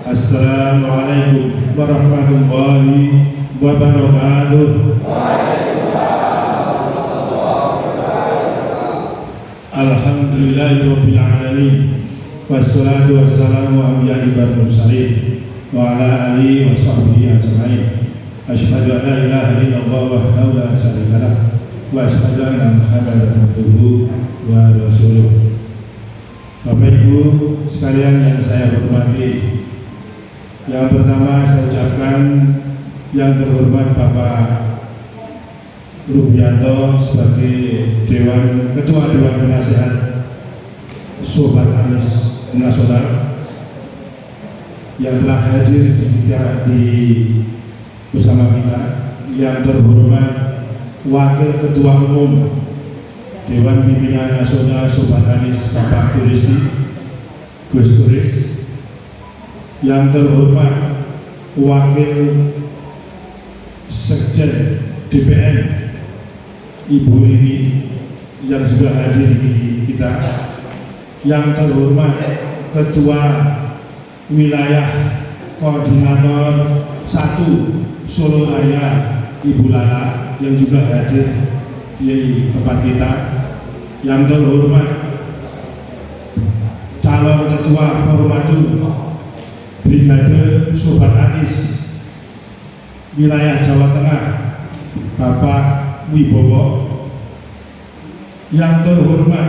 Assalamualaikum warahmatullahi wabarakatuh. Alhamdulillahirabbil alamin. Wassalatu wassalamu ala asyrofil mursalin wa ala alihi wa sahbihi ajma'in. Asyhadu an la ilaha illallah wahdahu la syarika lah wa asyhadu anna Muhammadan abduhu wa rasuluh. Bapak Ibu sekalian yang saya hormati, yang pertama saya ucapkan yang terhormat Bapak Rubianto sebagai Ketua Dewan Penasehat Sobat Anies Nasional yang telah hadir bersama kita, yang terhormat Wakil Ketua Umum Dewan Pimpinan Nasional Sobat Anies Bapak Turisti Gus Turis, yang terhormat Wakil Sekjen DPN Ibu Rini yang sudah hadir di kita, yang terhormat Ketua Wilayah Koordinator 1 Solo Raya Ibu Lala yang juga hadir di tempat kita, yang terhormat calon Ketua Formatur Brigade Sobat Anies wilayah Jawa Tengah Bapak Wibowo, yang terhormat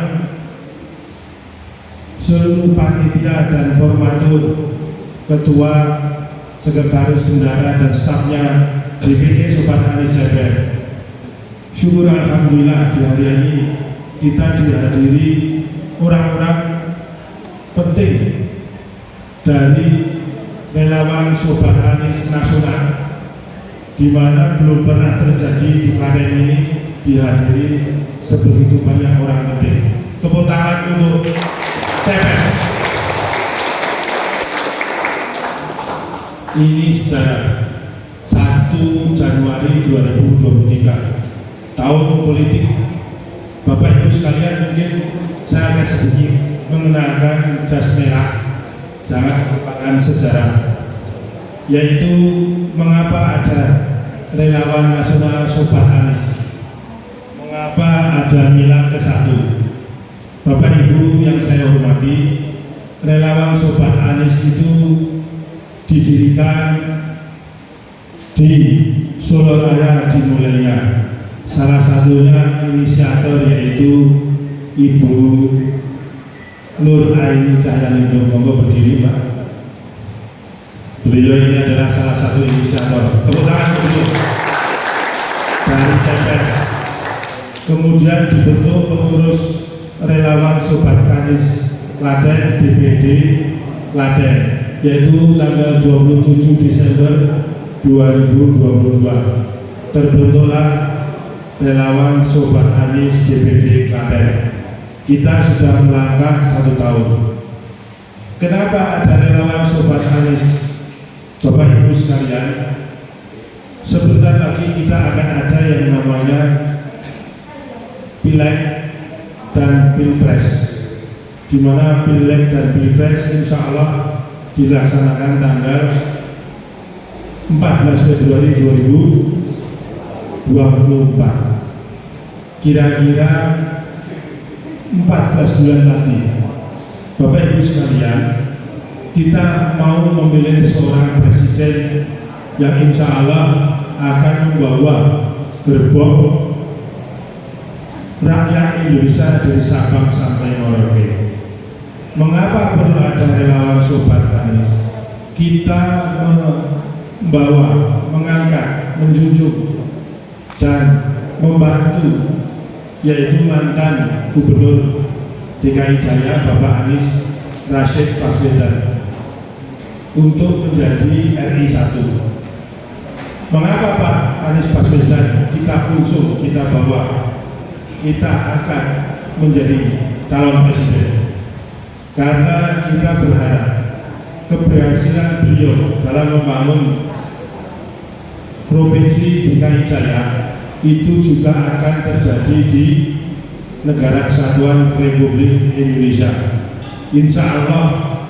seluruh panitia dan formatur, ketua, sekretaris bendara dan stafnya DPC Sobat Anies Jabar. Syukur alhamdulillah di hari ini kita dihadiri orang-orang penting dari relawan Sobat Anies Nasional, di mana belum pernah terjadi di Klaten ini dihadiri sebegitu banyak orang penting. Tepuk tangan untuk CPS. Ini sejarah 1 Januari 2023, tahun politik. Bapak Ibu sekalian, mungkin saya akan sedikit mengenalkan jas merah, jangan melupakan sejarah, yaitu mengapa ada relawan nasional Sobat Anies, mengapa ada milad ke-1. Bapak Ibu yang saya hormati, relawan Sobat Anies itu didirikan di Solo Raya dimulainya. Salah satunya inisiator yaitu Ibu Nur Aini Cahyaningrum. Monggo berdiri, Pak. Beliau ini adalah salah satu inisiator. Tepuk tangan untuk dari CPR. Kemudian dibentuk pengurus relawan Sobat Anies Klaten DPD Klaten, yaitu tanggal 27 Desember 2022. Terbentuklah relawan Sobat Anies DPD Klaten. Kita sudah melangkah 1 tahun. Kenapa ada relawan Sobat Anies? Bapak Ibu sekalian, sebentar lagi kita akan ada yang namanya Pileg dan Pilpres, di mana Pileg dan Pilpres insya Allah dilaksanakan tanggal 14 Februari 2024. Kira-kira 14 bulan lagi. Bapak Ibu sekalian, kita mau memilih seorang presiden yang insya Allah akan membawa gerbong rakyat Indonesia dari Sabang sampai Merauke. Mengapa perlu ada relawan Sobat Anies? Kita membawa, mengangkat, menjunjung dan membantu, yaitu mantan Gubernur DKI Jaya Bapak Anies Rashid Baswedan untuk menjadi RI 1. Mengapa Pak Anies Baswedan kita usung, kita bawa, kita akan menjadi calon presiden? Karena kita berharap keberhasilan beliau dalam membangun Provinsi DKI Jaya itu juga akan terjadi di Negara Kesatuan Republik Indonesia. Insya Allah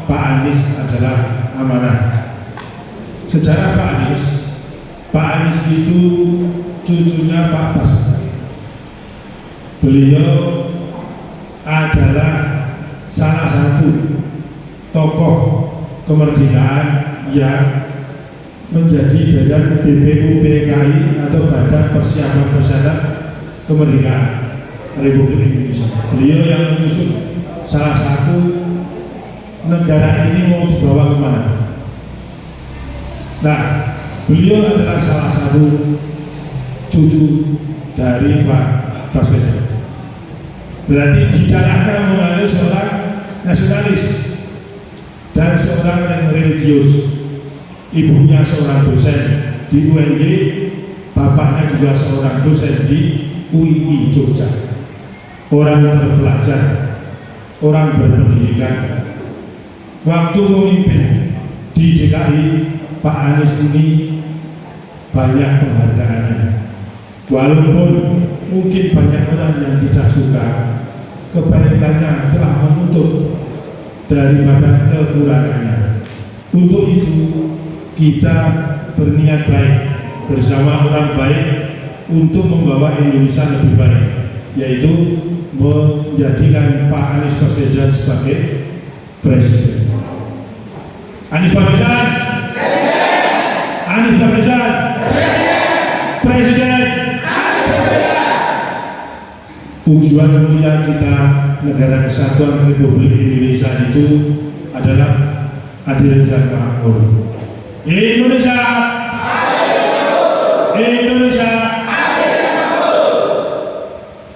Pak Anies adalah amanah. Sejarah Pak Anies itu cucunya Pak Basuki. Beliau adalah salah satu tokoh kemerdekaan yang menjadi dalam BPUPKI atau Badan Persiapan Kemerdekaan Republik Indonesia. Beliau yang menyusun salah satu negara ini mau dibawa kemana. Nah, beliau adalah salah satu cucu dari Pak Baswedan. Berarti didarahkan mengenai seorang nasionalis dan seorang yang religius. Ibunya seorang dosen di UNJ, bapaknya juga seorang dosen di UII Jogja. Orang terpelajar, orang berpendidikan. Waktu memimpin di DKI, Pak Anies ini banyak penghargaannya. Walaupun mungkin banyak orang yang tidak suka, kebaikannya telah menutup daripada kekurangannya. Untuk itu kita berniat baik bersama orang baik untuk membawa Indonesia lebih baik, yaitu menjadikan Pak Anies Baswedan sebagai presiden. Anies Baswedan, Anies Baswedan, presiden. Tujuan mulia kita negara kesatuan Republik Indonesia itu adalah adil dan makmur. Indonesia, Indonesia.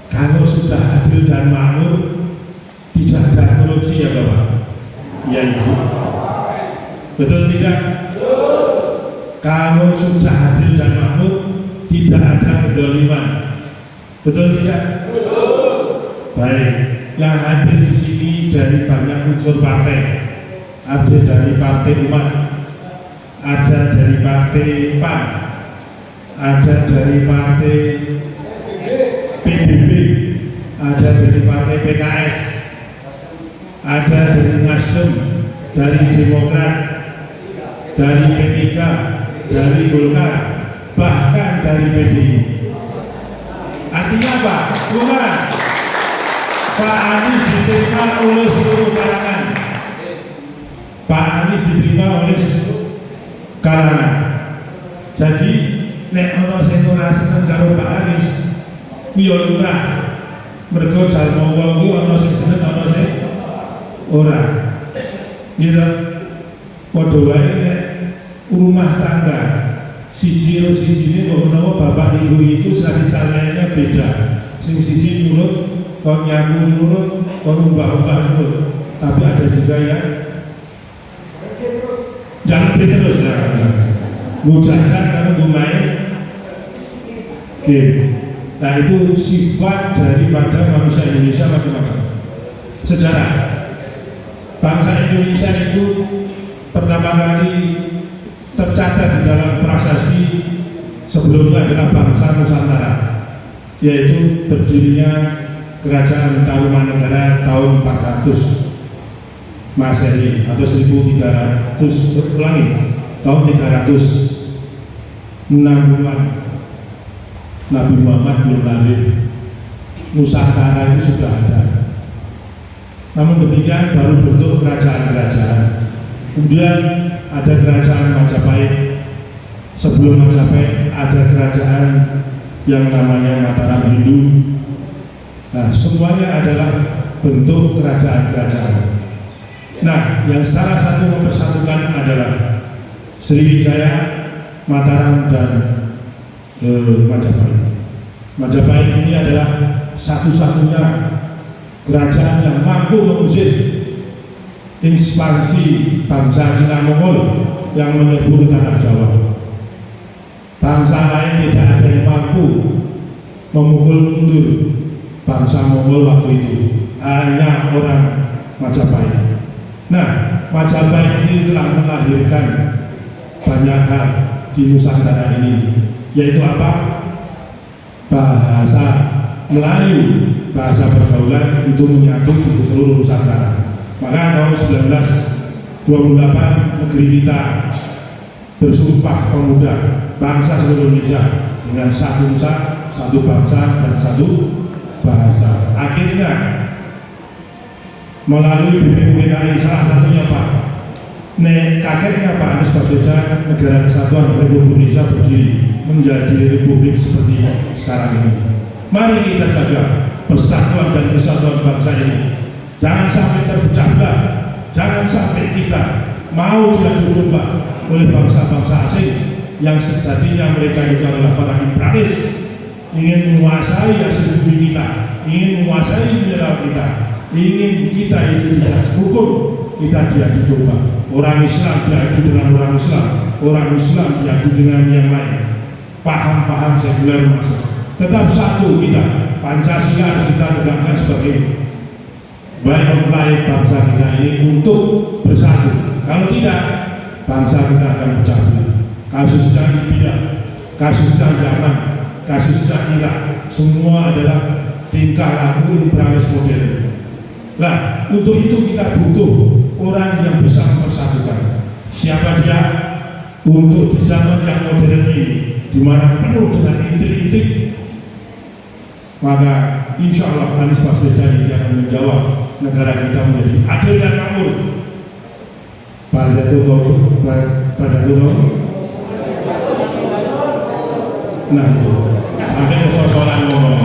Kalau sudah adil dan makmur, tidak ada korupsi ya Bapak? Ya Ibu. Betul tidak? Kalau sudah adil dan makmur, tidak ada kezaliman. Betul tidak? Baik. Yang hadir di sini dari banyak unsur partai. Ada dari Partai Umat, ada dari Partai PAN, ada dari Partai PBB, ada dari Partai PKS, ada dari Nasdem, dari Demokrat, dari P3, dari Golkar, bahkan dari PDI. Artinya apa? Bukan. Pak Anies diterima oleh seluruh kalangan. Pak Anies diterima oleh seluruh kalangan. Jadi nek ana sing ora seneng karo Pak Anies, kuwi yo lumrah. Mergo jalma wong kuwi ana sing seneng ana sing ora. Gitu. Padha wae nek rumah tangga siji karo siji kok menawa bapak ibu itu sari-sarinya beda. Sing siji nurut, kon nyaku nurut, kon mbah-mbah nurut. Tapi ada juga yang jangan terus ya, ngujajan karena gue main game. Nah itu sifat daripada manusia Indonesia macam-macam. Sejarah bangsa Indonesia itu pertama kali tercatat di dalam prasasti sebelumnya adalah bangsa Nusantara, yaitu berdirinya Kerajaan Tarumanegara tahun 400 Masehi atau 1300 ulangi tahun 360-an. Nabi Muhammad belum lahir, Nusantara itu sudah ada. Namun demikian baru bentuk kerajaan-kerajaan. Kemudian ada kerajaan Majapahit. Sebelum Majapahit ada kerajaan yang namanya Mataram Hindu. Nah semuanya adalah bentuk kerajaan-kerajaan. Nah, yang salah satu mempersatukan adalah Sriwijaya, Mataram, dan Majapahit. Majapahit ini adalah satu-satunya kerajaan yang mampu mengusir ekspansi bangsa Cina Mongol yang menyerbu ke tanah Jawa. Bangsa lain tidak ada yang mampu memukul mundur bangsa Mongol waktu itu, hanya orang Majapahit. Nah, Majapahit ini telah melahirkan banyak hal di Nusantara ini, yaitu apa? Bahasa Melayu, bahasa pergaulan itu menyatu di seluruh Nusantara. Maka tahun 19 28 negeri kita bersumpah pemuda bangsa seluruh Indonesia dengan satu nusa, satu bangsa dan satu bahasa. Akhirnya melalui BPUPKI salah satunya Pak kakeknya Pak Anies Baswedan, Negara Kesatuan Republik Indonesia berdiri menjadi republik seperti sekarang ini. Mari kita jaga persatuan dan kesatuan bangsa ini. Jangan sampai terpecah belah, jangan sampai kita mau diadu domba oleh bangsa-bangsa asing yang sejatinya mereka itu adalah para imperialis, ingin menguasai hasil bumi kita, ingin menguasai mineral kita, ingin kita itu tidak hukum, kita diadu domba. Orang Islam diadu dengan orang Islam, orang Islam diadu dengan yang lain. Paham-paham sekuler masuk. Tetap satu kita, Pancasila harus kita tegakkan sebagai way of life bangsa kita ini untuk bersatu. Kalau tidak, bangsa kita akan pecah belah. Kasusnya Libya, kasusnya Yaman, kasusnya Irak, semua adalah tingkah laku imperialis modern. Nah, untuk itu kita butuh orang yang bisa mempersatukan. Siapa dia? Untuk di zaman yang modern ini, di mana penuh dengan intik-intik, maka insya Allah Anies Baswedan ini akan menjawab negara kita menjadi adil dan makmur. Pada itu, nah itu sampai kesosokan ngomong,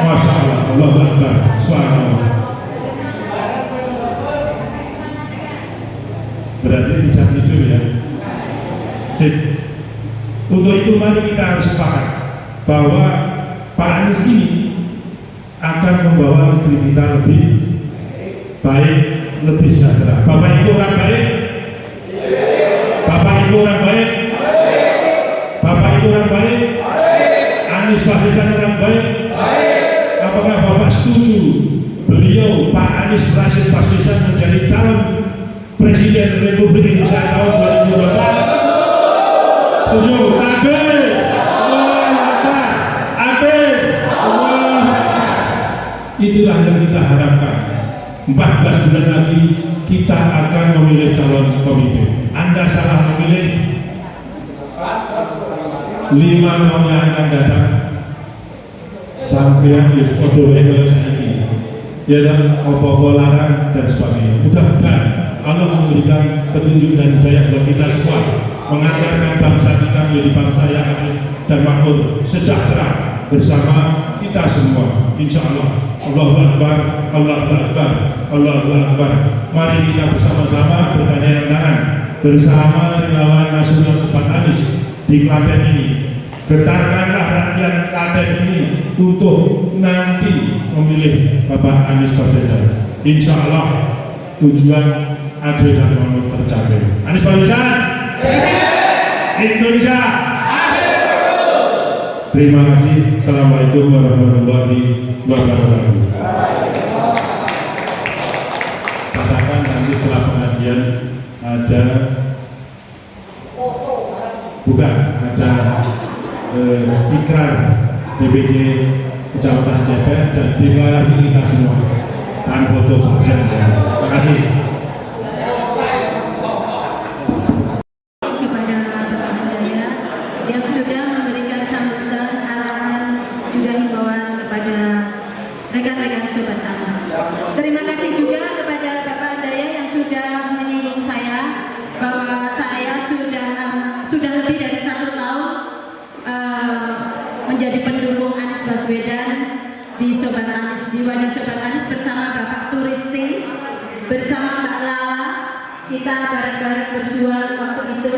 Masya Allah, Allahu Akbar, Subhanallah. Berarti tidak tidur ya. Sip. Untuk itu mari kita harus sepakat bahwa Pak Anies ini akan membawa negeri kita lebih baik, lebih sejahtera. Bapak Ibu orang baik? Bapak Ibu orang baik? Bapak Ibu orang baik? Anies Baswedan orang baik? Apakah Bapak setuju beliau Pak Anies Rashid Baswedan menjadi calon Presiden Republik Indonesia tahun 2024? Setuju? Takbir! Itulah yang kita harapkan. 14 bulan lagi kita akan memilih calon pemimpin. Anda salah memilih, 5 tahun yang akan datang sampai di foto ini, ya dan opo-opo larang dan sebagainya. Mudah-mudahan Allah memberikan petunjuk dan hidayah buat kita semua, mengantarkan bangsa kita menjadi bangsa yang adil dan makmur, sejahtera bersama kita semua. Insya Allah. Allahu Akbar, Allahu Akbar, Allahu Akbar. Mari kita bersama-sama bergandeng tangan bersama relawan nasional Sobat Anies di Klaten ini. Getarkanlah rakyat Klaten ini untuk nanti memilih Bapak Anies Baswedan. Insya Allah tujuan adil dan makmur tercapai. Anies Baswedan, Indonesia. Terima kasih. Assalamualaikum warahmatullahi wabarakatuh. Katakan nanti setelah pengajian ada ikrar DPC Kecamatan Cepet dan deklarasi kita semua dan foto. Terima kasih. Terima kasih juga kepada Bapak Daya yang sudah menyinggung saya bahwa saya sudah lebih dari 1 tahun menjadi pendukung Anies Baswedan di Sobat Anies, di wadah Sobat Anies bersama Bapak Turisti, bersama Mbak Lala. Kita bareng-bareng berjuang waktu itu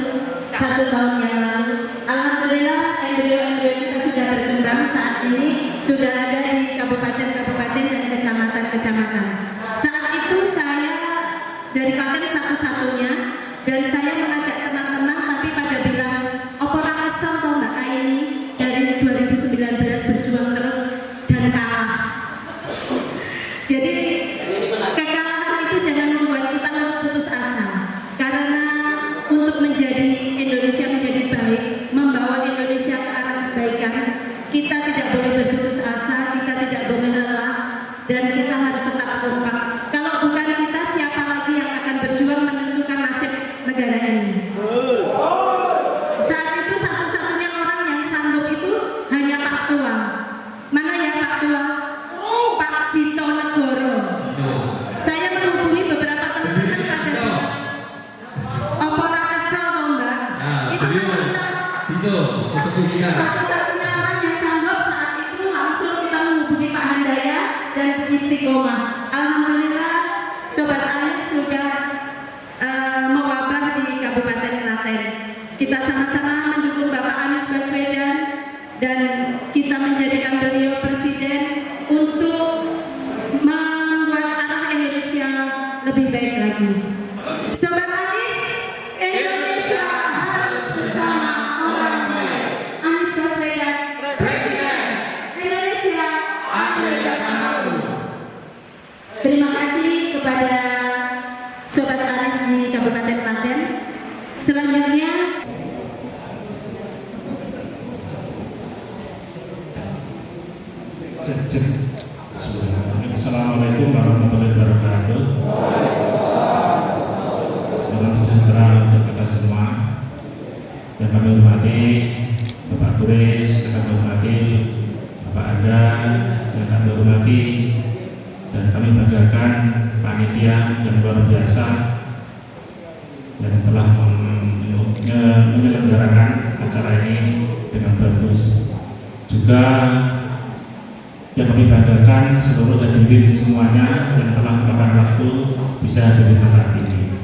1 tahun yang lalu. Alhamdulillah embryo-embryo kita sudah berkembang, saat ini sudah ada di kabupaten-kabupaten dan kecamatan-kecamatan. Saat itu saya dari Klaten satu-satunya, dan saya mengajak teman-teman, tapi pada bilang opora asal atau Mbak Aini dari 2019 berjuang terus dan kalah. Jadi kekalahan itu jangan membuat kita untuk putus asa, karena untuk menjadi Indonesia menjadi baik, membawa Indonesia ke arah kebaikan, kita tidak boleh berputus asa, kita tidak boleh lelah, dan kita harus tetap kompak. Kalau bukan kita, siapa lagi yang akan berjuang menentukan Cito Negoro. Saya menghubungi beberapa teman-teman pada saat opera kesel toh Mbak. Itu kan kita satu-satunya orang yang sanggup saat itu langsung kita menghubungi Pak Handaya dan Bu Istiqomah. Alhamdulillah Sobat Anis sudah mewabah di Kabupaten Klaten. Kita sama-sama mendukung Bapak Anies Baswedan dan kita menjadikan beliau presiden untuk membuat arah Indonesia lebih baik lagi. Sobat Anies, Indonesia harus bersama orang baik. Anies Baswedan, presiden Indonesia adil dan makmur. Terima kasih kepada Sobat Anies di Kabupaten Klaten. Selanjutnya Assalamualaikum warahmatullahi wabarakatuh. Salam sejahtera untuk kita semua. Yang kami hormati Bapak Turis, yang kami hormati Bapak Anda, yang kami hormati dan kami banggakan panitia yang luar biasa yang telah menyelenggarakan acara ini dengan bagus. Juga yang kami banggakan seluruh hadirin semuanya yang telah meluangkan waktu bisa hadir di tempat ini.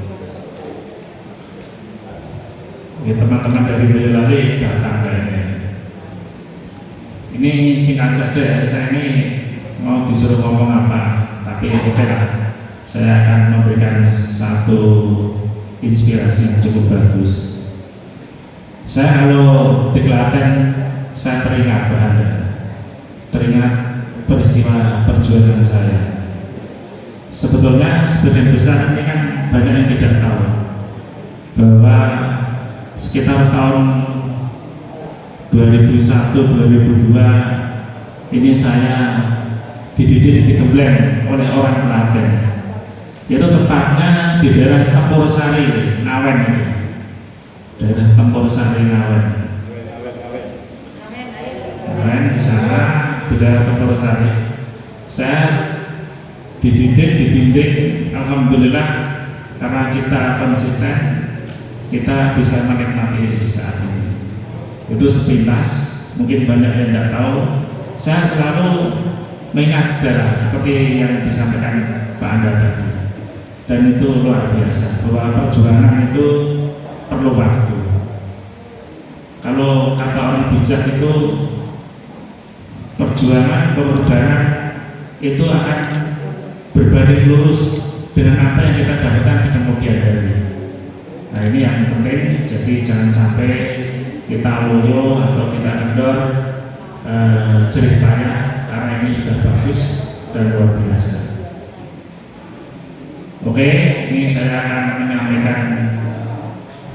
Ya, teman-teman dari Boyolali datang kayaknya. Ini singkat saja ya, saya ini mau disuruh ngomong apa, tapi oke lah. Saya akan memberikan satu inspirasi yang cukup bagus. Saya kalau di Klaten, saya teringat peristiwa perjuangan saya. Sebetulnya sebagian besar ini kan banyak yang tidak tahu bahwa sekitar tahun 2001-2002 ini saya dididik di Gembleng oleh orang Klaten. Itu tepatnya di daerah Tempur Sari, Ngawen ini. Daerah Tempur Sari, Ngawen. Di sana di daerah Tempur Sari. Saya dididik, dibimbing, alhamdulillah karena kita konsisten, kita bisa menikmati saat ini. Itu sepintas, mungkin banyak yang tidak tahu. Saya selalu mengingat sejarah seperti yang disampaikan Pak Anda tadi. Dan itu luar biasa bahwa perjuangan itu perlu waktu. Kalau kata orang bijak itu perjuangan, pengorbanan itu akan berbanding lurus dengan apa yang kita dapatkan di kemudian hari. Nah ini yang penting, jadi jangan sampai kita loyo atau kita kendor jerih payah karena ini sudah bagus dan luar biasa. Oke, ini saya akan menyampaikan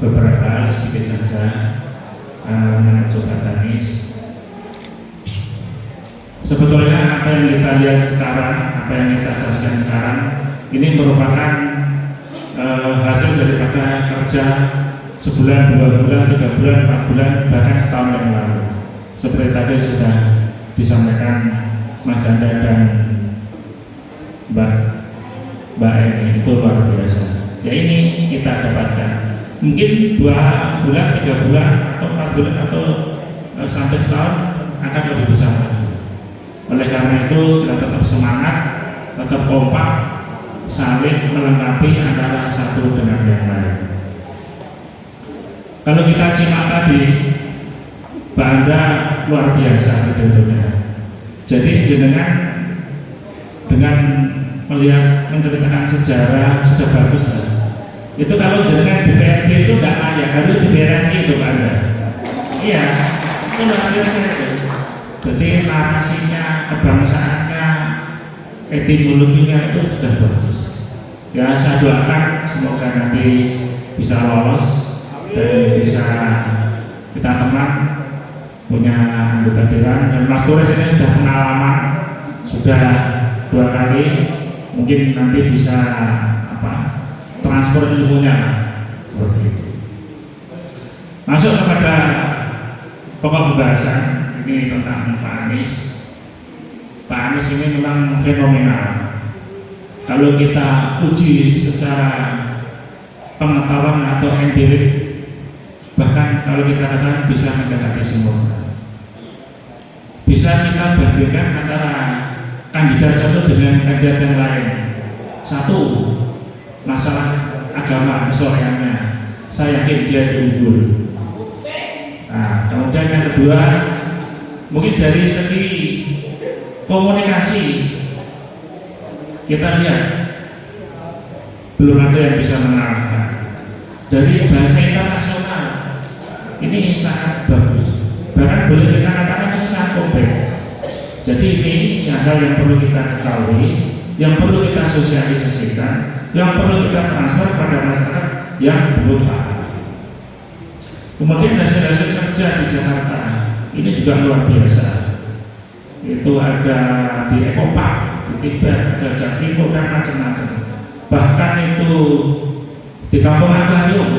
beberapa hal sedikit saja mengenai Sobat Anies. Sebetulnya apa yang kita lihat sekarang, apa yang kita saksikan sekarang, ini merupakan hasil daripada kerja sebulan, 2 bulan, 3 bulan, 4 bulan, bahkan setahun yang lalu. Seperti tadi sudah disampaikan Mas Anda dan Mbak Eni, itu luar biasa. Ya ini kita dapatkan. Mungkin 2 bulan, 3 bulan, atau 4 bulan, atau sampai setahun akan lebih besar lagi. Oleh karena itu kita tetap semangat, tetap kompak, saling melengkapi antara satu dengan yang lain. Kalau kita simak tadi, Mbak Anda luar biasa pidatonya. Jadi jenengan dengan melihat menceritakan sejarah sudah bagus lah. Itu kalau jenengan di PRD itu tidak layak, harus di BRI itu Pak Anda. Iya, itu luar biasa itu. Jadi narasinya, kebangsaannya, etimologinya itu sudah bagus. Ya saya doakan semoga nanti bisa lolos dan bisa kita teman punya anggota dewan. Dan Mas Turis ini sudah pengalaman, sudah 2 kali, mungkin nanti bisa transfer ilmunya seperti itu. Masuk kepada pokok pembahasan ini tentang Pak Anies. Pak Anies ini memang fenomenal. Kalau kita uji secara pengetahuan atau empirik, bahkan kalau kita katakan bisa mendekati sempurna. Bisa kita bandingkan antara kandidat satu dengan kandidat yang lain. Satu, masalah agama kesoreannya, saya yakin dia unggul. Nah, kemudian yang kedua, mungkin dari segi komunikasi kita lihat belum ada yang bisa mengalahkan. Dari bahasa internasional ini sangat bagus, bahkan boleh kita katakan ini sangat kompleks. Jadi ini hal yang perlu kita ketahui, yang perlu kita sosialisasikan, yang perlu kita transfer kepada masyarakat yang belum paham. Kemudian hasil-hasil kerja di Jakarta ini juga luar biasa. Itu ada di Ekopark, di Tibet, ada Jatimur dan macam-macam. Bahkan itu di Kampung Akwarium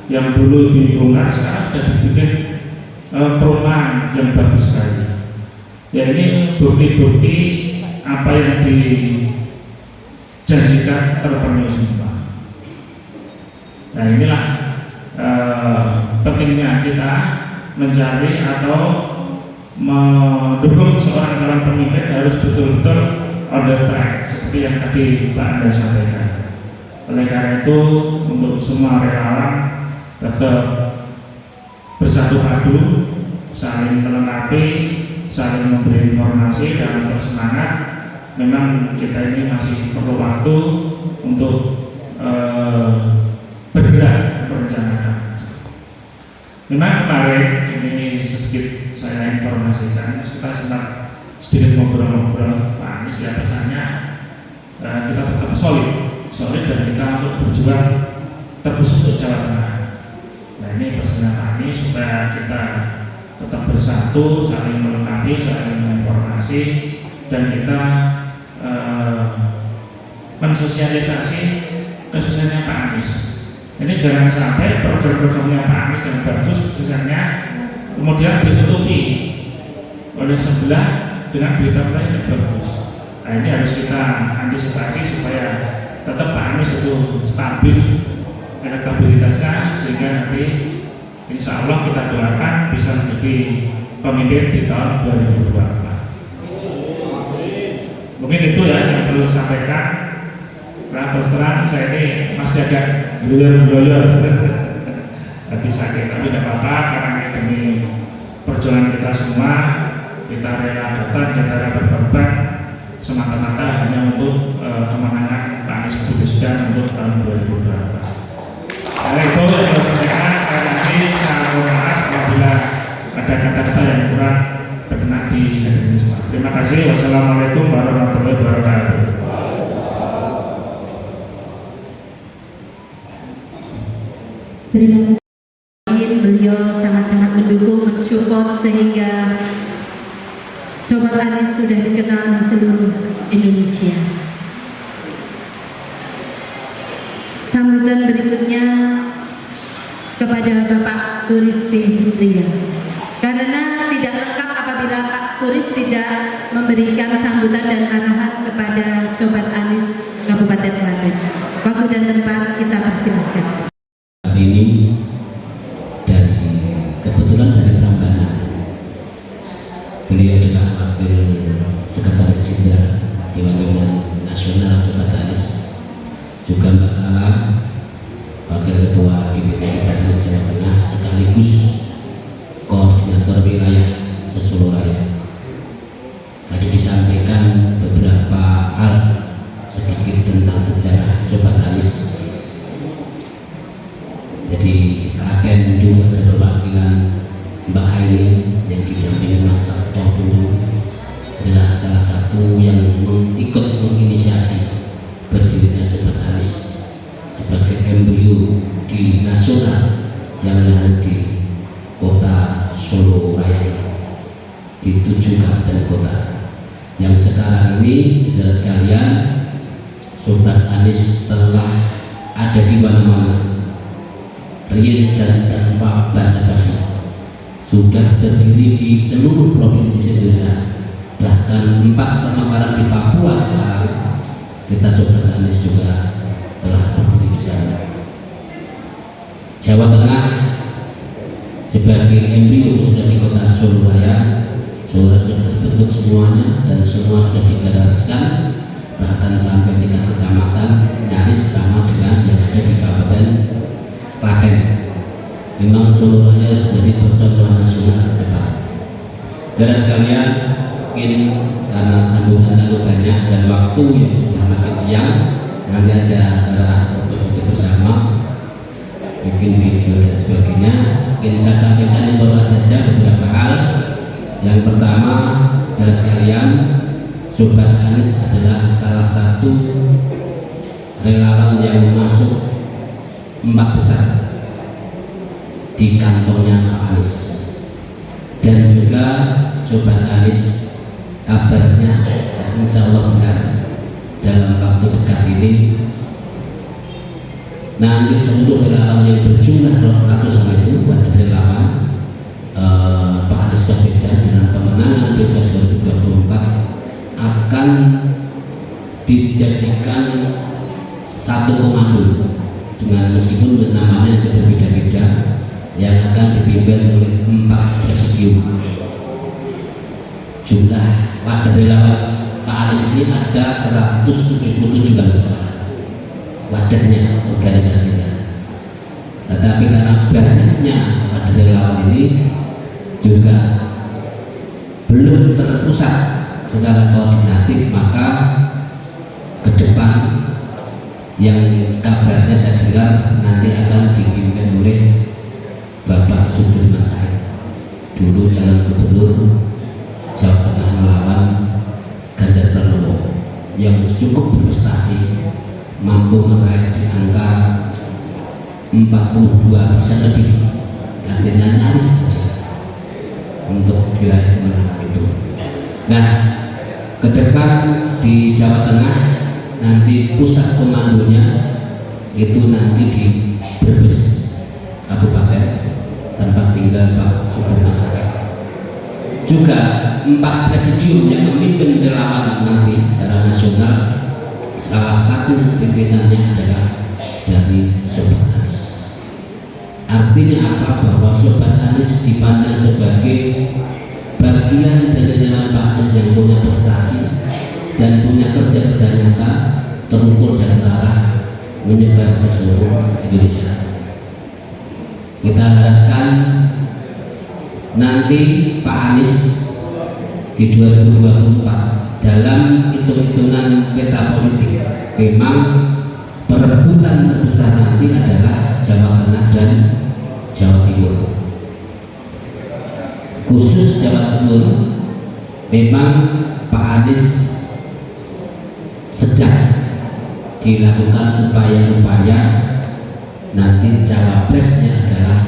yang dulu dibongkar sekarang sudah dibikin perumahan yang bagus sekali. Ya ini bukti-bukti apa yang dijanjikan terpenuhi semua. Nah inilah pentingnya kita mencari atau mendukung seorang calon pemimpin harus betul-betul on the track seperti yang tadi Pak Anda sampaikan. Oleh karena itu untuk semua relawan tetap bersatu padu, saling melengkapi, saling memberi informasi dan untuk semangat. Memang kita ini masih perlu waktu untuk bergerak merencanakan. Memang kemarin ini sedikit saya informasikan, kita sedikit ngobrol-ngobrol Pak Anies ya, pesannya kita tetap solid dan kita untuk berjuang terus untuk Jawa Tengah. Nah ini pesannya Pak Anies supaya kita tetap bersatu, saling melengkapi, saling menginformasi, dan kita mensosialisasi kesusahannya Pak Anies. Ini jangan sampai program-programnya Pak Anies yang bagus khususnya kemudian ditutupi oleh sebelah dengan berita lain yang bagus. Nah ini harus kita antisipasi supaya tetap Pak Anies itu stabil elektabilitasnya, sehingga nanti insya Allah kita doakan bisa menjadi pemimpin di tahun 2024. Mungkin itu ya yang perlu saya sampaikan. Nah terus terang saya ini masih agak geloyor lagi sakit, tapi tidak apa-apa karena ini demi perjuangan kita semua. Kita rela datang, kita rela berkorban semata-mata hanya untuk kemenangan Pak Anies Baswedan untuk tahun 2024. Karena itu yang saya sampaikan, saya mohon maaf apabila ada kata-kata yang kurang berkenan di hadirin semua. Terima kasih. Wassalamualaikum warahmatullahi wabarakatuh. Terima kasih. Beliau sangat-sangat mendukung, mensupport sehingga Sobat Anies sudah dikenal di seluruh Indonesia. Sambutan berikutnya kepada Bapak Turisti Hidria. Karena tidak lengkap apabila Pak Turis tidak memberikan sambutan dan arahan kepada Sobat Anies Kabupaten Klaten. Waktu dan tempat kita persilahkan. Hari ini kebetulan dari Prambanan, beliau adalah Wakil Sekretaris Jenderal Dewan Pimpinan Nasional Sobat Anies, juga Mbak Lala, Wakil Ketua DPP Sobat Anies Jawa Tengah sekaligus Koordinator Wilayah Sesolo Raya. Tadi disampaikan beberapa hal sedikit tentang sejarah Sobat Anies. Jadi Klaten dulu ada perwakilan Mbak Aini yang didampingi Mas Sabto dulu, adalah salah satu yang ikut menginisiasi berdirinya Sobat Anies sebagai embrio di nasional yang lahir di kota Solo Raya, di 7 kabupaten kota. Yang sekarang ini saudara sekalian, Sobat Anies telah ada di mana-mana, real dan tanpa basa-basi, sudah berdiri di seluruh provinsi Indonesia, bahkan 4 pemekaran di Papua sekarang kita Sobat Anies juga telah berdiri di sana. Jawa Tengah sebagai embrio sudah di kota Surabaya, sudah terbentuk semuanya dan semua sudah digariskan, bahkan sampai tingkat kecamatan nyaris sama dengan yang ada di Kabupaten Klaten. Memang Surabaya sudah jadi percontohan nasional ke depan. Saudara sekalian, mungkin karena sambungan terlalu banyak dan waktu yang sudah makin siang, nanti ada acara untuk bersama, bikin video dan sebagainya. Mungkin saya sampaikan informasi saja beberapa hal. Yang pertama, saudara sekalian, Sobat Anies adalah salah satu relawan yang masuk 4 besar di kantongnya Pak Anies. Dan juga Sobat Anies kabarnya insya Allah benar dalam waktu dekat ini nanti seluruh relawan yang berjumlah ratusan itu ada relawan Pak Anies Baswedan dengan pemenangan Pilpres 2024 akan dijadikan satu komando dengan meskipun namanya itu berbeda-beda yang akan dipimpin oleh 4 presidium. Jumlah wadah relawan Pak Anies ini ada 177 kalau tidak salah wadahnya, organisasinya. Tetapi karena banyaknya wadah relawan ini juga belum terpusat secara koordinatif, maka ke depan yang kabarnya saya dengar nanti akan dipimpin oleh Bapak Sudirman Said, dulu calon gubernur Jawa Tengah melawan Ganjar Pranowo yang cukup berprestasi, mampu meraih di angka 42% lebih, artinya nyaris saja untuk wilayah kemenangan itu. Nah, ke depan di Jawa Tengah nanti pusat komandonya itu nanti di Brebes Kabupaten, tempat tinggal Pak Sudirman Said. Juga 4 presidium yang memimpin relawan nanti secara nasional, salah satu pimpinannya adalah dari Sobat Anies. Artinya apa? Bahwa Sobat Anies dipandang sebagai bagian dari relawan Pak Anies yang punya prestasi dan punya kerja-kerja nyata terukur dan arah menyebar ke seluruh Indonesia. Kita harapkan nanti Pak Anies di 2024 dalam hitung-hitungan peta politik memang perebutan terbesar nanti adalah Jawa Tengah dan Jawa Timur. Khusus Jawa Timur memang Pak Anies sedang dilakukan upaya-upaya nanti cawapresnya adalah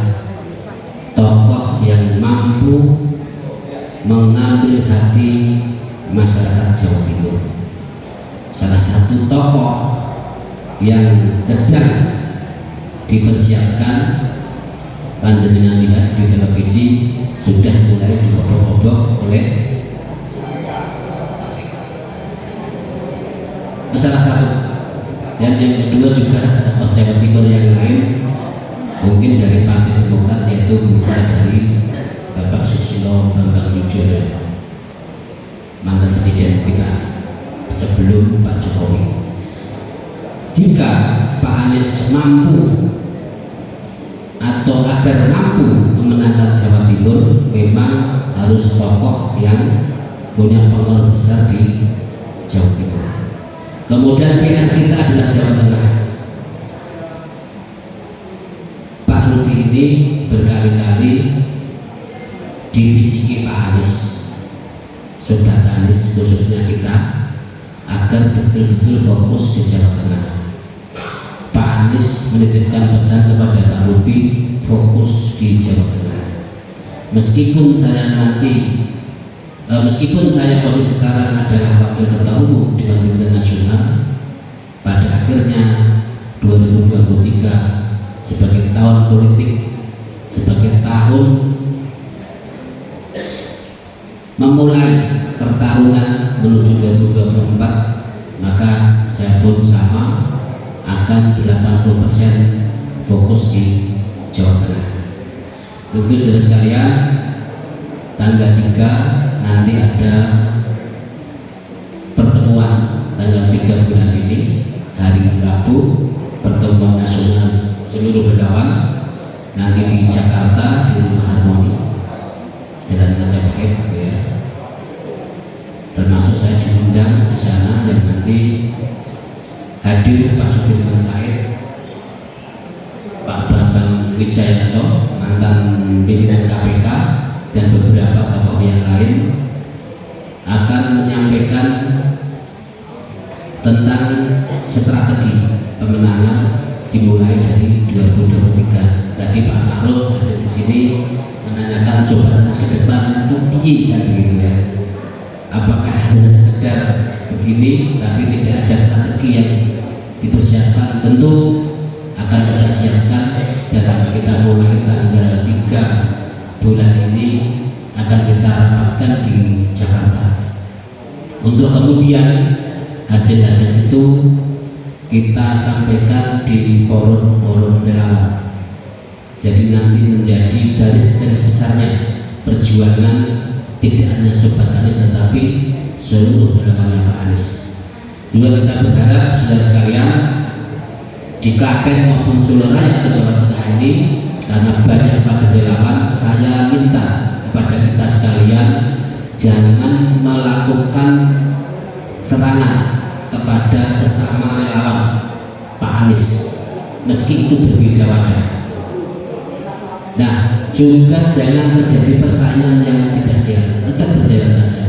tokoh yang mampu mengambil hati masyarakat Jawa Timur. Salah satu tokoh yang sedang dipersiapkan, panjenengan lihat di televisi sudah mulai diobok-obok oleh itu salah satu. Dan yang kedua juga tokoh Jawa Timur yang lain mungkin dari Partai Demokrat, yaitu putra dari Bapak Susilo Bambang Yudhoyono, mantan presiden kita sebelum Pak Jokowi. Jika Pak Anies mampu atau agar mampu memenangkan Jawa Timur, memang harus tokoh yang punya pengaruh besar di Jawa Timur. Kemudian PR kita adalah Jawa Tengah. Pak Rudi ini berkali-kali dibisiki Pak Anies, Sobat Anies khususnya kita, agar betul-betul fokus di Jawa Tengah. Pak Anies menitipkan pesan kepada Pak Rudi fokus di Jawa Tengah. Meskipun saya posisi sekarang adalah wakil ketua umum di Dewan Nasional, pada akhirnya 2023 sebagai tahun politik, sebagai tahun memulai pertarungan menuju 2024, maka saya pun sama akan 80% fokus di Jawa Tengah. Tentu saudara sekalian, tanggal 3 nanti ada pertemuan tanggal 3 bulan ini, hari Rabu, pertemuan nasional seluruh relawan nanti di Jakarta di Rumah Harmoni Jalan Majapahit gitu ya. Termasuk saya diundang di sana, yang nanti hadir Pak Sudirman Said, Pak Bambang Wijayanto mantan pimpinan KPK, dan beberapa tokoh yang lain akan menyampaikan tentang strategi pemenangan dimulai dari 2023. Tadi Pak Ma'ruf ada di sini menanyakan coba ke depan itu piye kan begitu ya. Apakah hanya sekedar begini tapi tidak ada strategi yang dipersiapkan? Tentu akan kita siapkan dan kita mulai tanggal 3 bulan ini akan kita rapatkan di Jakarta. Untuk kemudian hasil-hasil itu kita sampaikan di forum-forum relawan. Jadi nanti menjadi garis-garis besarnya perjuangan tidak hanya Sobat Anies tetapi seluruh relawannya Pak Anies. Juga kita berharap saudara sekalian di Klaten maupun Solo-Raya atau Jawa Tengah ini, karena banyak pada relawan, saya minta kepada kita sekalian jangan melakukan serangan kepada sesama relawan Pak Anies meski itu berbeda wadah. Nah, juga jangan terjadi persaingan yang tidak sehat, tetap berjalan saja.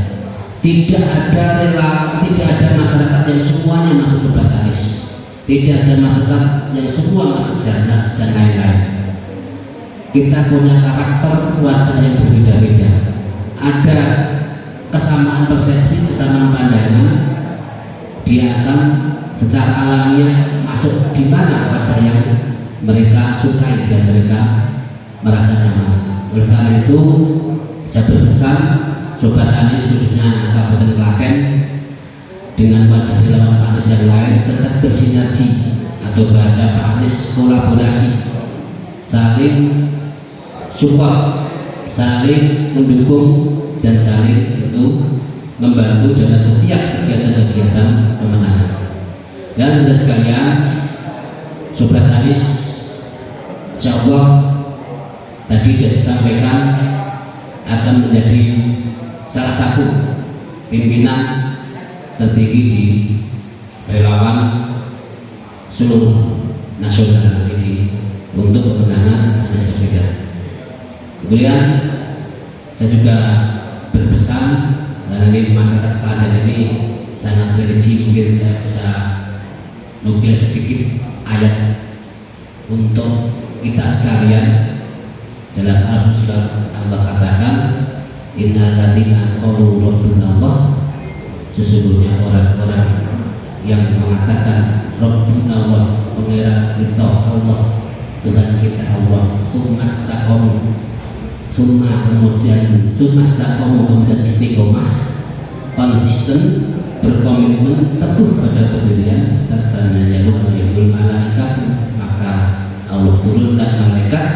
Tidak ada masyarakat yang semuanya masuk Sobat Anies. Tidak ada masyarakat yang semua masuk Jarnas dan lain-lain. Kita punya karakter wadah yang berbeda-beda. Ada kesamaan persepsi, kesamaan pandangan. Dia akan secara alamiah masuk di mana wadah yang mereka sukai dan mereka merasa nyaman. Oleh karena itu, saya berpesan Sobat Anies khususnya Kabupaten Klaten dengan wadah relawan Pak Anies yang lain tetap bersinergi atau bahasa Pak Anies kolaborasi, saling support, saling mendukung dan saling tentu membantu dalam setiap kegiatan-kegiatan pemenangan. Dan saudara sekalian, Sobat Anies, insya Allah tadi sudah saya sampaikan akan menjadi salah satu pimpinan tertinggi di relawan seluruh nasional nanti untuk kemenangan Anies Baswedan. Kemudian saya juga berpesan, karena ini masyarakat Klaten ini sangat religi, mungkin saya bisa nukil sedikit ayat untuk kita sekalian. Dalam Al-Quran Allah katakan, innal ladzina qalu rabbuna Allah, sesungguhnya orang-orang yang mengatakan rabbuna Allah, pengira kita Allah, Tuhan kita Allah, kemudian istiqomah, konsisten, berkomitmen, teguh pada pendirian, tatanazzalu alaihimul malaikatu, maka Allah turunkan malaikat,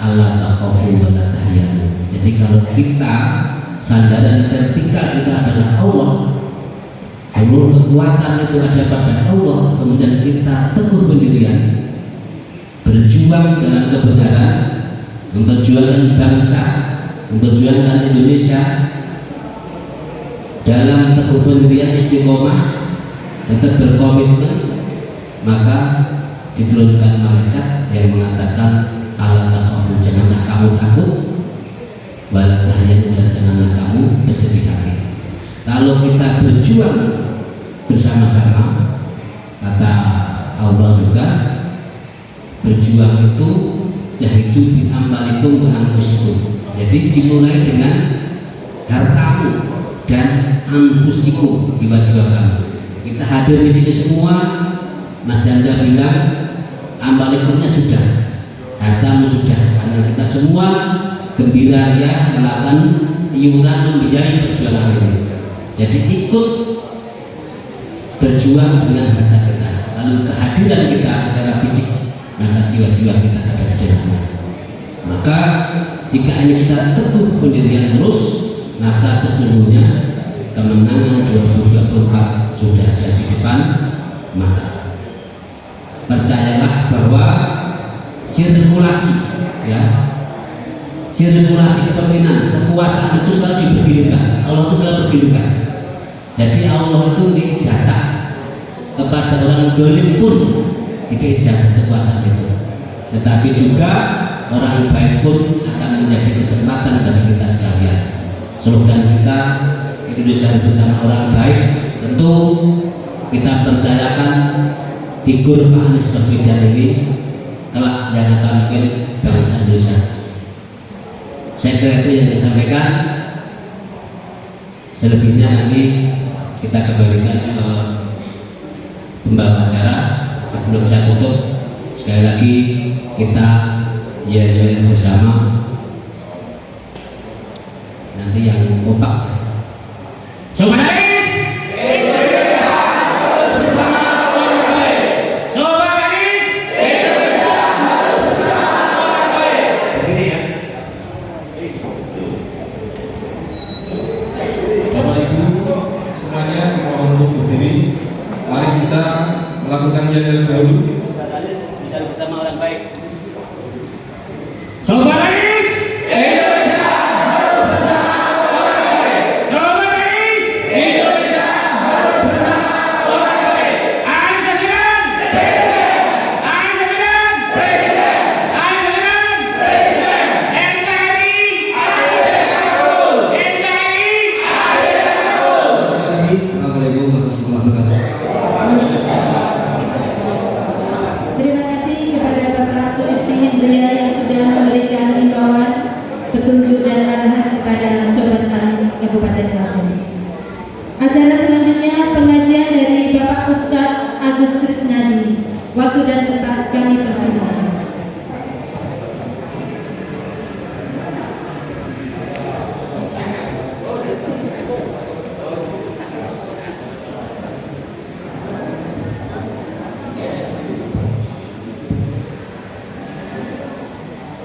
Allah takhafu wa la tahyanu. Jadi kalau kita sandaran vertikal kita adalah Allah, seluruh kekuatan itu ada pada Allah, kemudian kita teguh pendirian, berjuang dalam kebenaran, memperjuangkan bangsa, memperjuangkan Indonesia dalam teguh pendirian istiqomah, tetap berkomitmen, maka diturunkan malaikat yang mengatakan Allah takhafu, janganlah kamu takut, wala tahyanu, dan janganlah kamu bersedih hati. Kalau kita berjuang bersama-sama, kata Allah juga, berjuang itu jahidu bi amwalikum wa anfusikum. Jadi dimulai dengan hartamu dan anfusikum, jiwa-jiwa kamu. Kita hadir di sini semua, Mas Yanda bilang amwalikumnya sudah, hartamu sudah, karena kita semua gembira ya melakukan iuran membiayai perjuangan ini. Jadi ikut berjuang dengan harta kita, lalu kehadiran kita secara fisik, maka jiwa-jiwa kita ada di dalamnya. Maka jika hanya kita teguh pendirian terus, maka sesungguhnya kemenangan 2024 sudah ada di depan mata. Percayalah bahwa sirkulasi, ya, sirkulasi kepemimpinan, kekuasaan itu selalu dipergilirkan. Allah itu selalu bergilirkan. Jadi Allah itu jatah kepada orang dolim pun dikei jatah kekuasaan itu. Tetapi juga orang baik pun akan menjadi kesempatan bagi kita sekalian. Slogan kita Indonesia bersama orang baik, tentu kita percayakan figur Pak Anies Baswedan ini kelak yang akan memimpin bangsa Indonesia. Saya kira itu yang disampaikan. Selebihnya nanti kita kembalikan ke pembawa acara. Sebelum saya tutup, sekali lagi kita yel-yel bersama. Nanti yang kompak. Sobat Anies, Indonesia harus bersama orang baik. Sobat Anies, Indonesia harus bersama orang baik. Begini ya. Bapak Ibu semuanya mohon untuk berdiri. Mari kita melakukan yel-yel dahulu. Sobat Anies, bicara bersama orang baik. Sobat Anies, Indonesia harus bersama orang baik. Sobat Anies, Indonesia harus bersama orang baik. Anies Baswedan, Anies Baswedan, Anies Baswedan, NKRI, NKRI. Assalamualaikum warahmatullahi wabarakatuh. Terima kasih kepada Bapak Turisti Hendria yang sudah memberikan himbauan, petunjuk dan arahan kepada Sobat Anies Kabupaten Klaten. Acara selanjutnya pengajian dari Bapak Ustadz Agus Trisnadi. Waktu dan tempat kami persilahkan.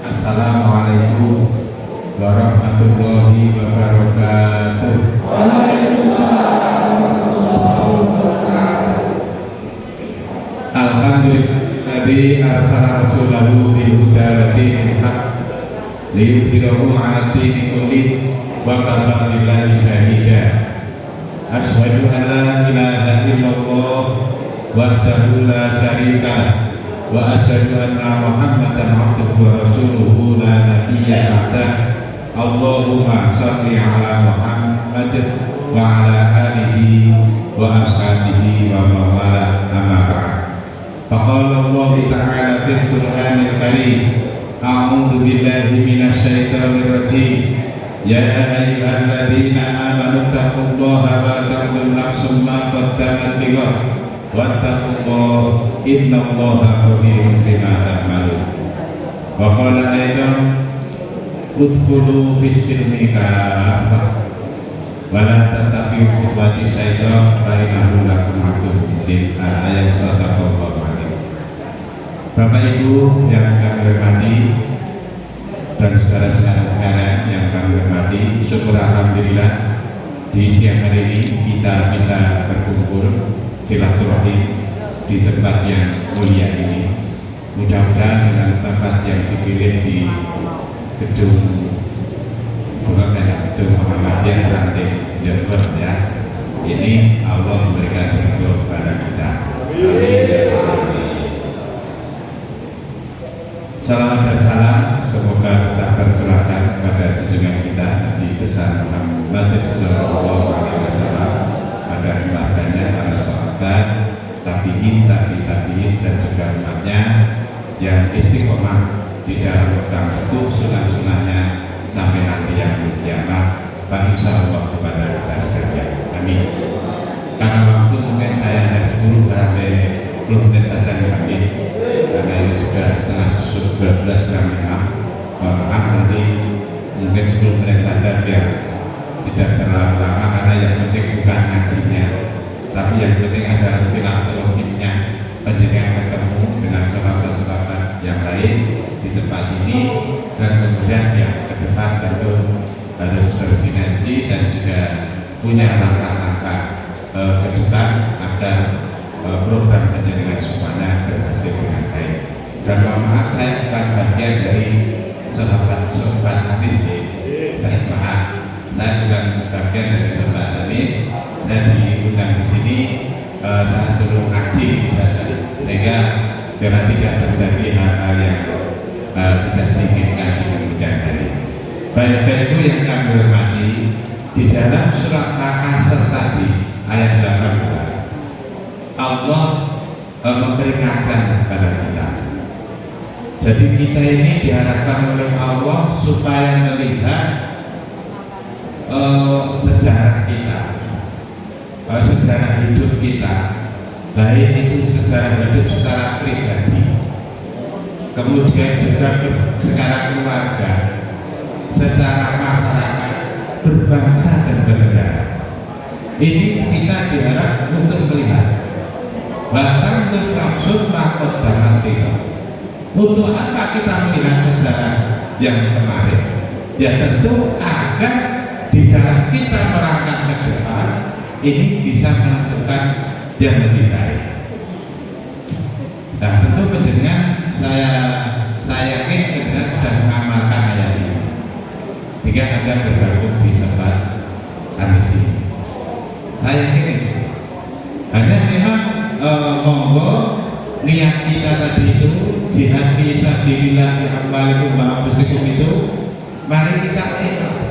Assalamualaikum warahmatullahi wabarakatuh. Alhamdulilladzi arsala rasulahu bil huda wa dinil haq liyudhhirahu 'ala dini kullihi wa kafa billahi shahida. Asyhadu an la ilaha illallah wahdahu la syarika lah wa asyhadu anna Muhammadan abduhu wa rasuluhu la nabiyya ba'dah. Allahumma shalli ala Muhammad wa ala alihi wa ashabihi wa mawala amma ba'd. Faqala Allah ta'ala fil Qur'anil Karim, a'udzu billahi minasy syaithanir rajim. Ya ayyuhalladzina amanu taqullaha wa tanzur nafsum ma qaddamat lighad wattaqullaha innallaha khabirun bima ta'malun. Wa qala aidan udkhulu fis-silmi kaffah wa la tattabi'u khutuwati syaitan fa innahu lakum aduwwun mubin. Ayat sadaqallahu alaihi. Bapak Ibu yang kami hormati dan saudara-saudara yang kami hormati, syukur alhamdulillah di siang hari ini kita bisa berkumpul silaturahim di tempat yang mulia ini. Mudah-mudahan dengan tempat yang dipilih di gedung Muhammadiyah Ranting Jember ya, ini Allah memberikan ridho kepada kita. Amin. Salam dan salam semoga tetap tercurahkan kepada junjungan kita Nabi besar Muhammad sallallahu alaihi wasallam, pada keluarganya, para sahabat, tabi'in, tabi'in dan juga umatnya yang istiqomah di dalam pegang teguh sunnah-sunnahnya sampai nanti yang kiamat. Pak insyaallah kepada kita sekalian. Amin. Karena waktu mungkin saya hanya 10 sampai 10 menit saja lagi, karena ini sudah setengah 12 jam 5. Maaf nanti mungkin 10 menit saja biar tidak terlalu lama. karena yang penting bukan ngajinya, tapi yang penting adalah silaturahimnya, penjenengan ketemu dengan sahabat-sahabat yang lain di tempat ini, dan kemudian yang ke depan tentu harus bersinergi dan juga punya langkah-langkah ke depan agar program penjenengan semuanya berhasil dengan baik. Dan mohon maaf, saya bukan bagian dari sahabat Anies, saya maaf, saya bukan bagian dari sahabat Anies. Saya diundang di sini, saya suruh ngaji saja, sehingga biar tidak terjadi hal-hal yang tidak diinginkan di kemudian hari. Bapak Ibu yang kami hormati, di dalam surat Al-Asr tadi ayat 18, Allah memperingatkan kepada kita. Jadi kita ini diharapkan oleh Allah supaya melihat sejarah kita, sejarah hidup kita, baik itu sejarah hidup secara pribadi, kemudian juga secara keluarga, secara masyarakat, berbangsa dan bernegara. Ini kita diharap untuk melihat batang langsung makot dan tiga. Untuk apa kita melihat sejarah yang kemarin? Ya tentu agar di dalam kita melangkah ke depan ini bisa menentukan yang lebih baik. Nah tentu pendengar saya yakin pendengar sudah mengamalkan ayat ini. Jika Anda bergabung di sebat Anies ini, saya yakin hanya memang monggo niat kita tadi itu jihad fisabilillah yang amwalikum wa anfusikum itu, mari kita ikhlas.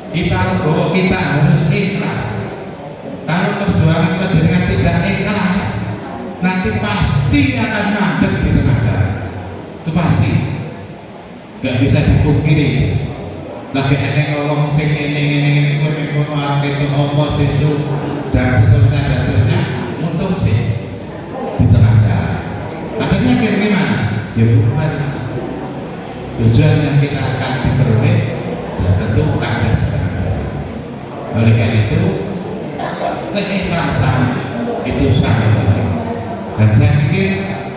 Kita legowo, kita harus ikhlas. Kalau perjuangan penjenengan tidak ikhlas, nanti pasti akan mandek di tengah jalan. Itu pasti. Gak bisa dipungkiri. Lagi enek ngomong sing ngene kono arep itu apa sesu dan seterusnya untung sih di tengah jalan. Akhirnya gimana? Ya bukan tujuan yang kita akan diperoleh, ya tentu ada. Oleh karena itu keikhlasan itu sangat penting. Dan saya pikir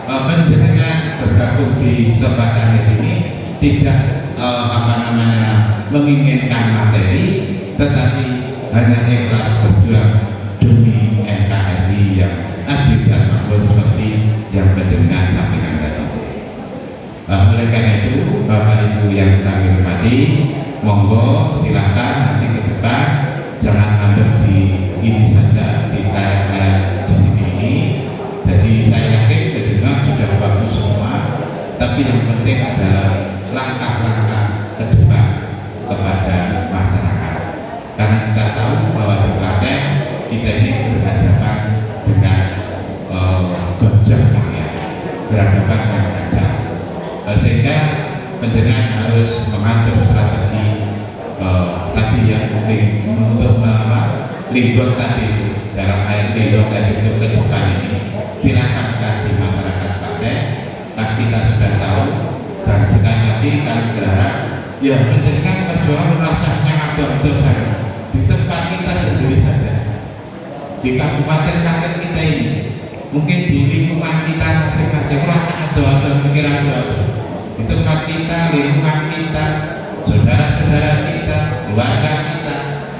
penjenengan bergabung di Sobat Anies ini tidak menginginkan materi, tetapi hanya ikhlas berjuang demi NKRI yang adil dan makmur seperti yang pendengar sampaikan tadi. Oleh karena itu, Bapak Ibu yang kami hormati, monggo silakan nanti ke depan jangan mandek di ini saja, di kayak saya di sini ini. Jadi saya yakin pendengar sudah bagus semua, tapi yang penting adalah langkah-langkah ke depan kepada masyarakat. Karena kita tahu bahwa di Klaten kita ini berhadapan dengan gajah, berhadapan dengan gajah, sehingga penjenengan harus mengatur strategi tadi yang untuk ligot tadi dalam ayat ligot tadi untuk ke depan ini. Silakan kaji masyarakat Klaten, kan kita sudah tahu. Dan sekali lagi kami berharap ya penjenengan perjuangan rasanya atur-atur saja di tempat kita sendiri saja, di kabupaten kita ini, mungkin di lingkungan kita masing-masing rasa atur-atur pikiran di tempat kita, lingkungan kita, saudara-saudara kita, keluarga kita,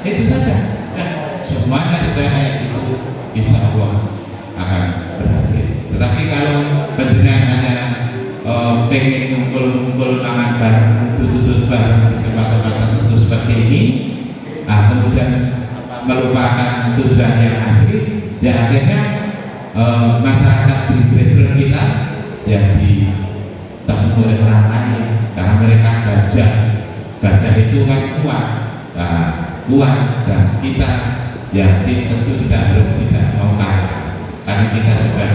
itu saja. Nah, semuanya sudah kayak itu, insya Allah akan berhasil. Tetapi kalau penjenengan hanya pengen ngumpul-ngumpul mangan bareng, tutut bareng di tempat-tempat tertentu seperti ini, kemudian melupakan tujuan yang asli, ya akhirnya masyarakat di grassroots kita yang ditemui oleh orang lain, karena mereka gajah itu kan kuat, dan kita ya tentu tidak mau kalah, karena kita sudah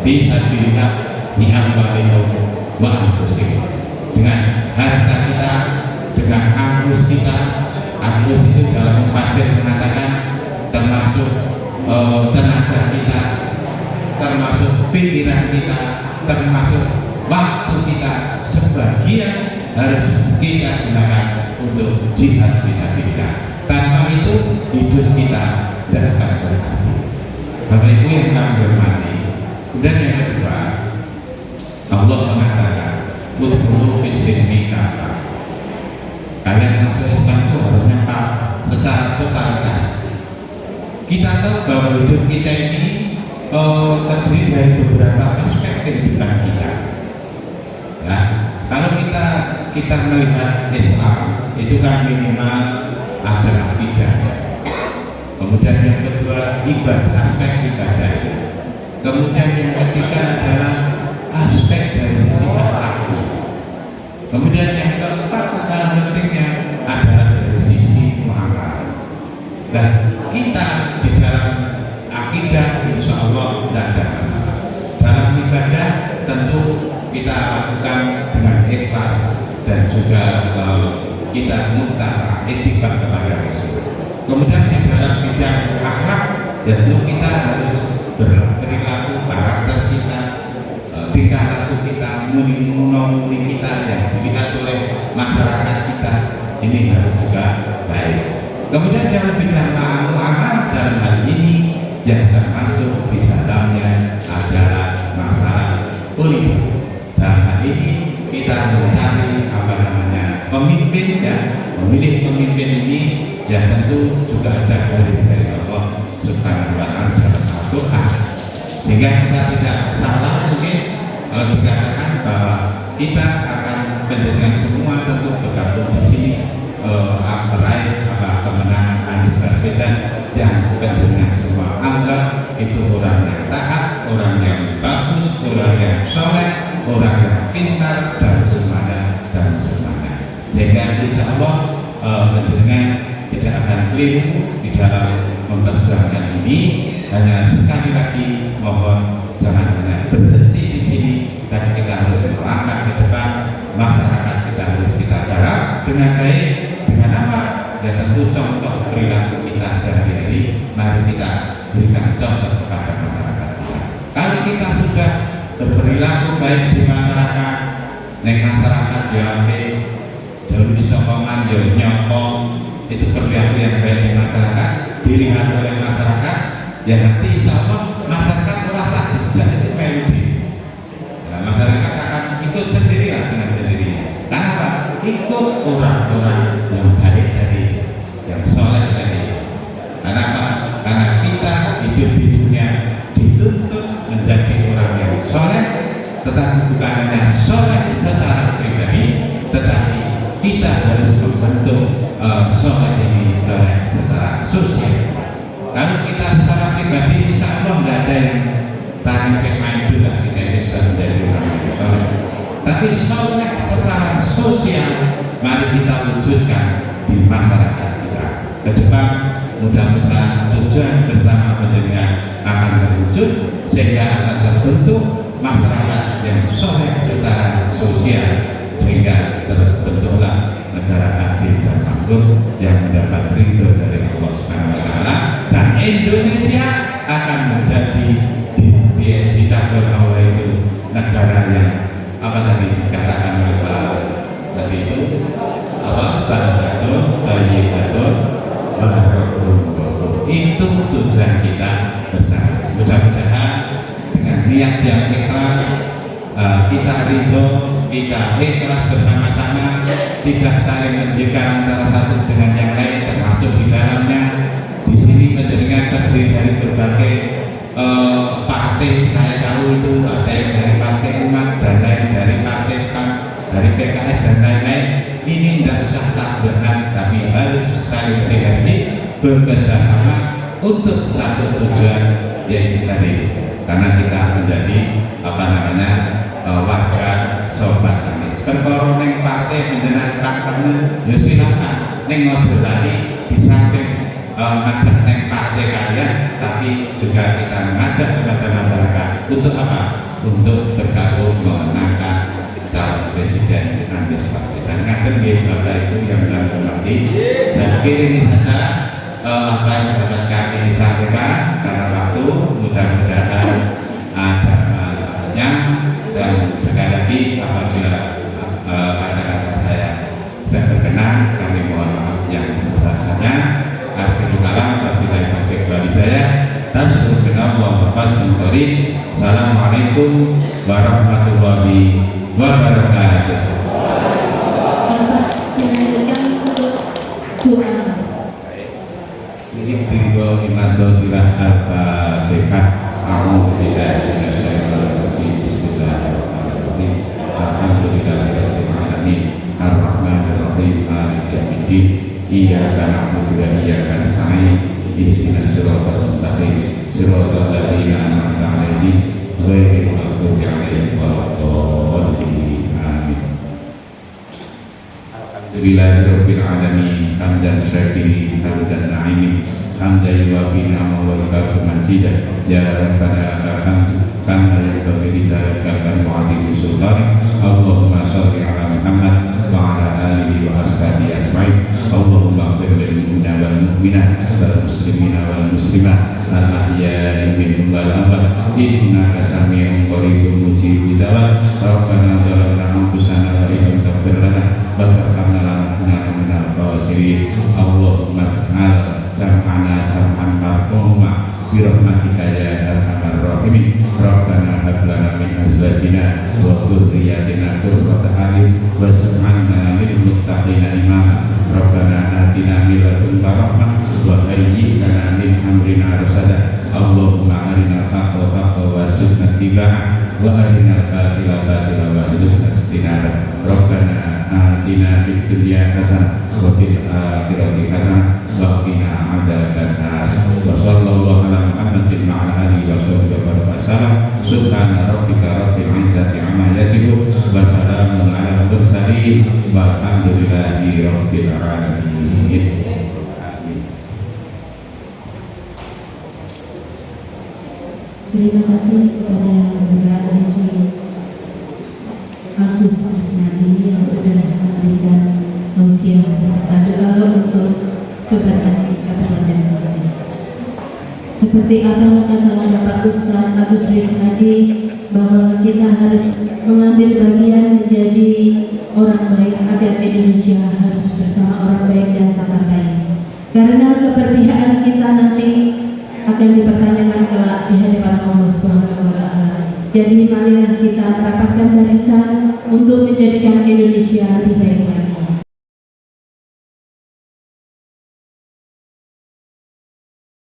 bisa dilihat di amwalikum wa anfusikum, dengan harta kita, dengan angus kita. Angus itu dalam mufasir mengatakan termasuk tenaga kita, termasuk pikiran kita, termasuk waktu kita, sebagian harus kita gunakan untuk jihad fisabilillah. Tanpa itu hidup kita tidak akan berarti. Bapak Ibu yang kami hormati, dan yang kedua, Allah mengatakan udkhulu fis-silmi kafah. Kalian masuk Islam itu harusnya secara totalitas. Kita tahu bahwa hidup kita ini terdiri dari beberapa aspek kehidupan kita. Ya, kalau kita melihat Islam itu kan minimal ada akidah. Kemudian yang kedua ibadah, aspek ibadah. Kemudian yang ketiga adalah aspek dari sisi akhlak. Kemudian yang keempat salah pentingnya adalah dari sisi muamalah. Dan kita di dalam akidah insya Allah tidak ada masalah. Dalam ibadah tentu kita lakukan dengan ikhlas dan juga kita mutlak ittiba kepada Rasul. Kemudian di dalam bidang akhlak tentu kita harus berperilaku karakter kita, tingkah laku kita, muni kita yang dilihat oleh masyarakat kita ini harus juga baik. Kemudian dalam bidang muamalah dalam hal ini yang termasuk di dalamnya adalah masalah politik. Dalam hal ini kita mencari pemimpin ya, memilih pemimpin ini yang tentu juga ada garis dari Allah Subhanahu wa Ta'ala dalam Al-Quran, sehingga kita tidak salah mungkin kalau dikatakan bahwa kita akan menjadikan semua tentu bergabung di sini meraih kemenangan Anies Baswedan yang pentingnya semua anggap itu orang yang taat, orang yang bagus, orang yang soleh, orang yang pintar dan semuanya sehingga insya Allah mendengar tidak akan keliru di dalam memperjuangkan ini. Hanya sekali lagi mohon jangan hanya berhenti di sini, tapi kita harus melangkah ke depan. Masyarakat kita harus kita garap dengan baik. Dengan apa? Ya tentu contoh perilaku kita sehari-hari. Mari kita berikan contoh kepada masyarakat kita. Kalau kita sudah berperilaku baik di masyarakat, masyarakat diambil jauh sokongan, jauh nyokong, itu perilaku yang baik di masyarakat dilihat oleh masyarakat, ya nanti insya Allah masyarakat merasa jadi pemimpin. Nah, masyarakat akan ikut sendirilah dengan sendirinya. Kenapa? Ikut orang-orang yang baik tadi, yang soleh tadi. Kenapa? Karena kita hidup di dunia dituntut menjadi orang yang soleh, tetapi bukan hanya soleh secara pribadi, tetapi kita harus membentuk soleh ini secara sosial. Kalau kita secara pribadi insya Allah tidak ada yang tadi saya main dulu, kita ini sudah menjadi orang yang soleh. Tapi soleh secara sosial mari kita wujudkan di masyarakat kita. Ke depan mudah-mudahan tujuan bersama penjaringan akan terwujud sehingga akan terbentuk masyarakat yang soleh secara sosial, sehingga terbentuklah negara adil dan makmur yang mendapat ridho dari Allah Subhanahu wa Ta'ala, dan Indonesia akan menjadi di tahun awal itu negara yang dikatakan oleh Pak tadi itu baratun thayyibatun barakatun. Itu tujuan kita bersama. Mudah-mudahan dengan niat yang ikhlas kita ridho, kita ikhlas bersama-sama, tidak saling menjadikan antara satu dengan yang lain, termasuk di dalamnya. Di sini penjaringan terdiri dari berbagai partai. Saya tahu itu ada yang dari Partai Umat dan lain dari Partai PAN, dari PKS dan lain-lain. Ini tidak usah tabrakan, tapi harus saling sinergi, bekerja sama untuk satu tujuan, yaitu tadi. Karena kita menjadi warga sobat Anies. Perkara neng partai menjenengan kampanye, ya silakan. Neng ojo lali di samping ngajak neng partai kalian, tapi juga kita mengajak kepada masyarakat untuk apa? Untuk bergabung memenangkan calon presiden Anies Baswedan. Ngaten nggih Bapak Ibu yang kami hormati. Saya pikir ini saja apa yang dapat kami sampaikan karena waktu. Mudah-mudahan ada manfaatnya, dan sekali lagi apabila kata-kata saya tidak berkenan, kami mohon maaf yang sebesar-besarnya. akhir. Assalamualaikum warahmatullahi wabarakatuh. Bapak dilanjutkan untuk doa. Ini beliau imadillah al-fatihah. A'udzubillahi minasyaitonir rajim. Bismillahirrahmanirrahim. Alhamdulillahirabbil alamin. Ar-rahmanir rahim. Maliki yaumiddin. Iyyaka na'budu wa iyyaka nasta'in. Ihdinas siratal mustaqim. Siratal ladzina an'amta 'alaihim ghairil maghdubi 'alaihim waladdallin. Amin. Alhamdulillahirabbil alamin. Hamdan syakirin, hamdan na'imin, hamdan yuwafi ni'amahu wa yukafi mazidah. Ya Rabbana lakal hamdu kama yanbaghi li dzalika al-mu'adhim sultanik. Allahumma shalli ala Muhammad wa ala alihi wa ashabihi ajma'in. Allahumma ighfir lil mu'minina wal mu'minat wal muslimina wal muslimat al-ahya'i minhum wal amwat innaka sami'un qaribun mujibud da'wat. Rabbana zalamna anfusana wa illam taghfir lana wa tarhamna lanakunanna minal khasirin. Allahumma ij'al jam'ana jam'an marhuma bi rahmatika ya arhamar rahimin. Rabbana hab lana min azwajina wa dhurriyyatina qurrata a'yun waj'alna lil muttaqina imama. Rabbana atina min ladunka rahmah wa hayyi lana min amrina rasada. Allahumma arinal haqqa haqqan warzuqna ittiba'ah wa arinal batila batilan warzuqna ijtinabah. Rabbana atina fid dunya hasanah wa fil akhirati hasanah wa qina adzabannar. Wa sallallahu ala Muhammadin wa ala alihi wa sahbihi wa sallam. Subhana rabbika rabbil izzati amma yasifun wa salamun alal mursalin walhamdulillahi rabbil alamin. Terima kasih kepada Bapak Haji Agus Kusnadi yang sudah memberikan tausiah beserta doa untuk Sobat Anis Kabupaten Klaten. Seperti apa kata Bapak Ustaz Agus Kusnadi, bahwa kita harus mengambil bagian menjadi orang baik agar Indonesia harus bersama orang baik dan tata baik. Karena keberpihakan kita nanti akan dipertanyakan kelak di hadapan Allah Subhanahu wa Ta'ala. Jadi marilah kita merapatkan barisan untuk menjadikan Indonesia lebih baik lagi.